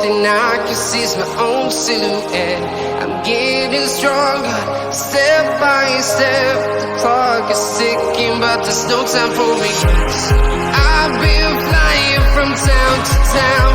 and I can see my own silhouette. I'm getting stronger, step by step. The clock is ticking, but there's no time for regrets. I've been flying from town to town,